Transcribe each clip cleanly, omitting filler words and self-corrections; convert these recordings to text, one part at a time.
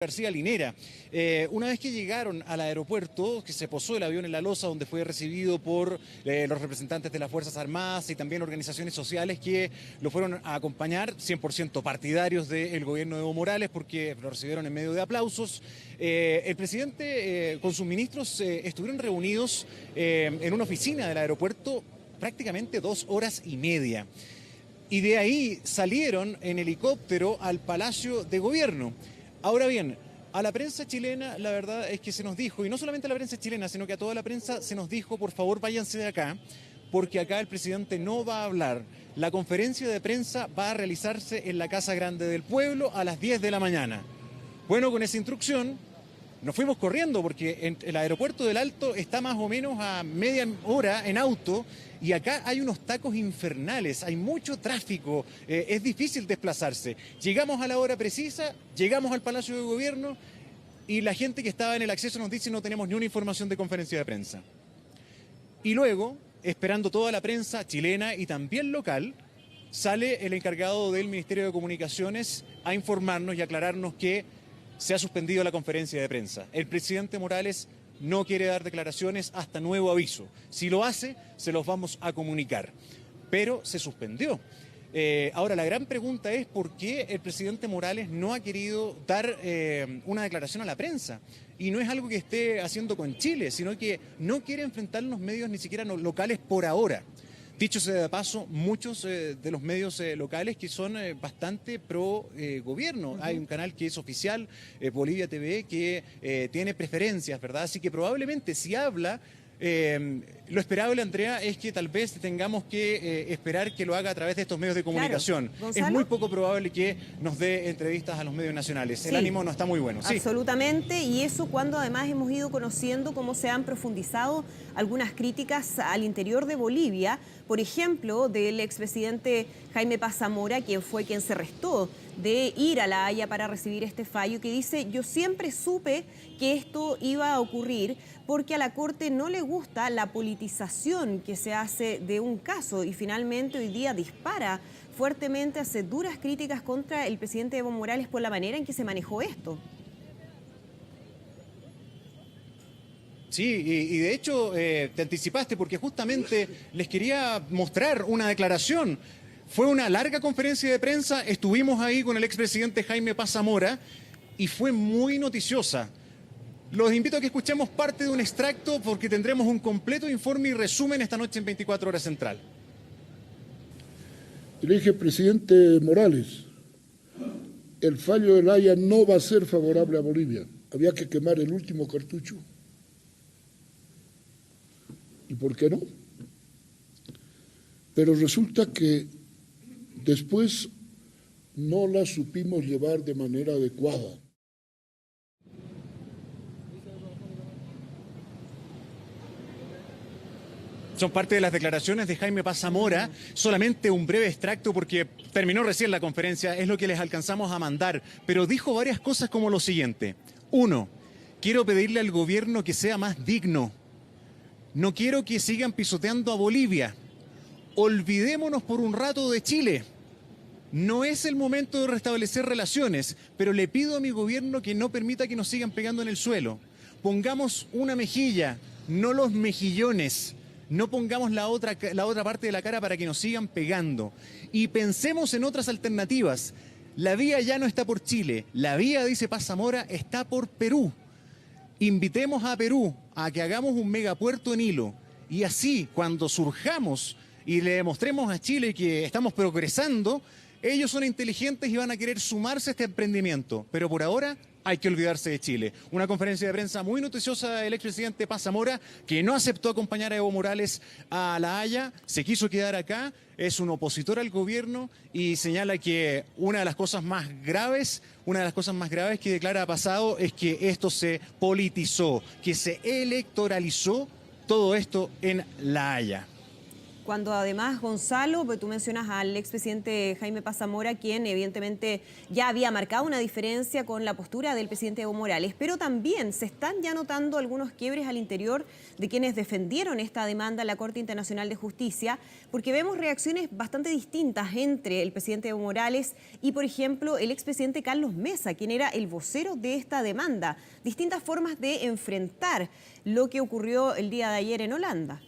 García Linera. Una vez que llegaron al aeropuerto, que se posó el avión en La Loza, donde fue recibido por los representantes de las Fuerzas Armadas y también organizaciones sociales que lo fueron a acompañar, 100% partidarios del gobierno de Evo Morales, porque lo recibieron en medio de aplausos. El presidente con sus ministros estuvieron reunidos en una oficina del aeropuerto prácticamente 2 horas y media. Y de ahí salieron en helicóptero al Palacio de Gobierno. Ahora bien, a la prensa chilena la verdad es que se nos dijo, y no solamente a la prensa chilena, sino que a toda la prensa se nos dijo, por favor váyanse de acá, porque acá el presidente no va a hablar. La conferencia de prensa va a realizarse en la Casa Grande del Pueblo a las 10 de la mañana. Bueno, con esa instrucción nos fuimos corriendo porque el aeropuerto del Alto está más o menos a media hora en auto y acá hay unos tacos infernales, hay mucho tráfico, es difícil desplazarse. Llegamos a la hora precisa, llegamos al Palacio de Gobierno y la gente que estaba en el acceso nos dice no tenemos ni una información de conferencia de prensa. Y luego, esperando toda la prensa chilena y también local, sale el encargado del Ministerio de Comunicaciones a informarnos y aclararnos que se ha suspendido la conferencia de prensa. El presidente Morales no quiere dar declaraciones hasta nuevo aviso. Si lo hace, se los vamos a comunicar. Pero se suspendió. Ahora, la gran pregunta es por qué el presidente Morales no ha querido dar una declaración a la prensa. Y no es algo que esté haciendo con Chile, sino que no quiere enfrentar los medios ni siquiera locales por ahora. Dicho sea de paso, muchos de los medios locales que son bastante pro gobierno. Hay un canal que es oficial, Bolivia TV, que tiene preferencias, ¿verdad? Así que probablemente si habla, lo esperable, Andrea, es que tal vez tengamos que esperar que lo haga a través de estos medios de comunicación. Claro. Es muy poco probable que nos dé entrevistas a los medios nacionales. Sí. El ánimo no está muy bueno. Sí. Absolutamente, y eso cuando además hemos ido conociendo cómo se han profundizado algunas críticas al interior de Bolivia, por ejemplo, del expresidente Jaime Paz Zamora, quien fue quien se restó de ir a La Haya para recibir este fallo, que dice: yo siempre supe que esto iba a ocurrir porque a la Corte no le gusta la politización que se hace de un caso, y finalmente hoy día dispara fuertemente, hace duras críticas contra el presidente Evo Morales por la manera en que se manejó esto. Sí, y de hecho te anticipaste porque justamente les quería mostrar una declaración. Fue una larga conferencia de prensa, estuvimos ahí con el expresidente Jaime Paz Zamora y fue muy noticiosa. Los invito a que escuchemos parte de un extracto porque tendremos un completo informe y resumen esta noche en 24 Horas Central. Le dije, presidente Morales, el fallo de La Haya no va a ser favorable a Bolivia. Había que quemar el último cartucho. ¿Y por qué no? Pero resulta que después no la supimos llevar de manera adecuada. Son parte de las declaraciones de Jaime Paz Zamora, solamente un breve extracto porque terminó recién la conferencia, es lo que les alcanzamos a mandar, pero dijo varias cosas como lo siguiente. 1. Quiero pedirle al gobierno que sea más digno. No quiero que sigan pisoteando a Bolivia. Olvidémonos por un rato de Chile. No es el momento de restablecer relaciones, pero le pido a mi gobierno que no permita que nos sigan pegando en el suelo. Pongamos una mejilla, no los mejillones. No pongamos la otra parte de la cara para que nos sigan pegando. Y pensemos en otras alternativas. La vía ya no está por Chile. La vía, dice Paz Zamora, está por Perú. Invitemos a Perú a que hagamos un megapuerto en Hilo. Y así, cuando surjamos y le demostremos a Chile que estamos progresando, ellos son inteligentes y van a querer sumarse a este emprendimiento. Pero por ahora hay que olvidarse de Chile. Una conferencia de prensa muy noticiosa del expresidente Paz Zamora, que no aceptó acompañar a Evo Morales a La Haya, se quiso quedar acá, es un opositor al gobierno y señala que una de las cosas más graves que declara pasado es que esto se politizó, que se electoralizó todo esto en La Haya. Cuando además, Gonzalo, pues tú mencionas al expresidente Jaime Pazamora, quien evidentemente ya había marcado una diferencia con la postura del presidente Evo Morales, pero también se están ya notando algunos quiebres al interior de quienes defendieron esta demanda en la Corte Internacional de Justicia, porque vemos reacciones bastante distintas entre el presidente Evo Morales y, por ejemplo, el expresidente Carlos Mesa, quien era el vocero de esta demanda. Distintas formas de enfrentar lo que ocurrió el día de ayer en Holanda.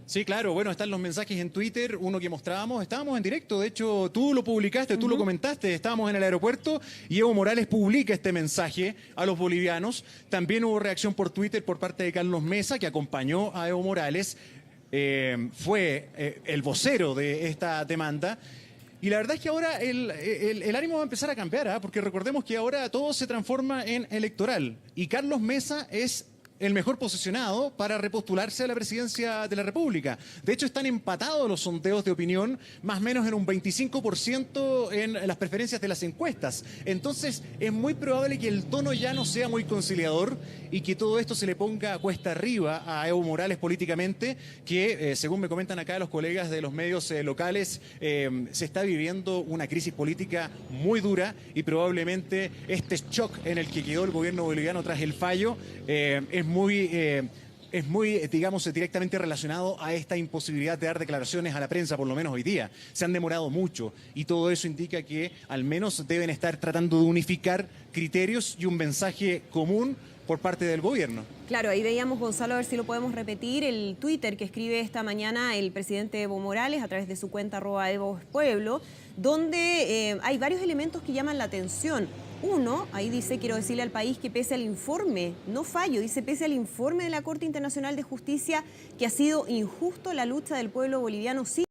Sí, claro, bueno, están los mensajes en Twitter, uno que mostrábamos, estábamos en directo, de hecho tú lo publicaste, tú lo comentaste, estábamos en el aeropuerto y Evo Morales publica este mensaje a los bolivianos. También hubo reacción por Twitter por parte de Carlos Mesa, que acompañó a Evo Morales, fue el vocero de esta demanda. Y la verdad es que ahora el ánimo va a empezar a cambiar, porque recordemos que ahora todo se transforma en electoral y Carlos Mesa es el mejor posicionado para repostularse a la presidencia de la República. De hecho, están empatados los sondeos de opinión, más o menos en un 25% en las preferencias de las encuestas. Entonces, es muy probable que el tono ya no sea muy conciliador y que todo esto se le ponga cuesta arriba a Evo Morales políticamente, que, según me comentan acá los colegas de los medios locales, se está viviendo una crisis política muy dura y probablemente este shock en el que quedó el gobierno boliviano tras el fallo es muy, digamos, directamente relacionado a esta imposibilidad de dar declaraciones a la prensa, por lo menos hoy día. Se han demorado mucho y todo eso indica que al menos deben estar tratando de unificar criterios y un mensaje común por parte del gobierno. Claro, ahí veíamos, Gonzalo, a ver si lo podemos repetir, el Twitter que escribe esta mañana el presidente Evo Morales a través de su cuenta @EvoPueblo, donde hay varios elementos que llaman la atención. Uno, ahí dice, quiero decirle al país que pese al informe, no fallo, dice, pese al informe de la Corte Internacional de Justicia que ha sido injusto, la lucha del pueblo boliviano sí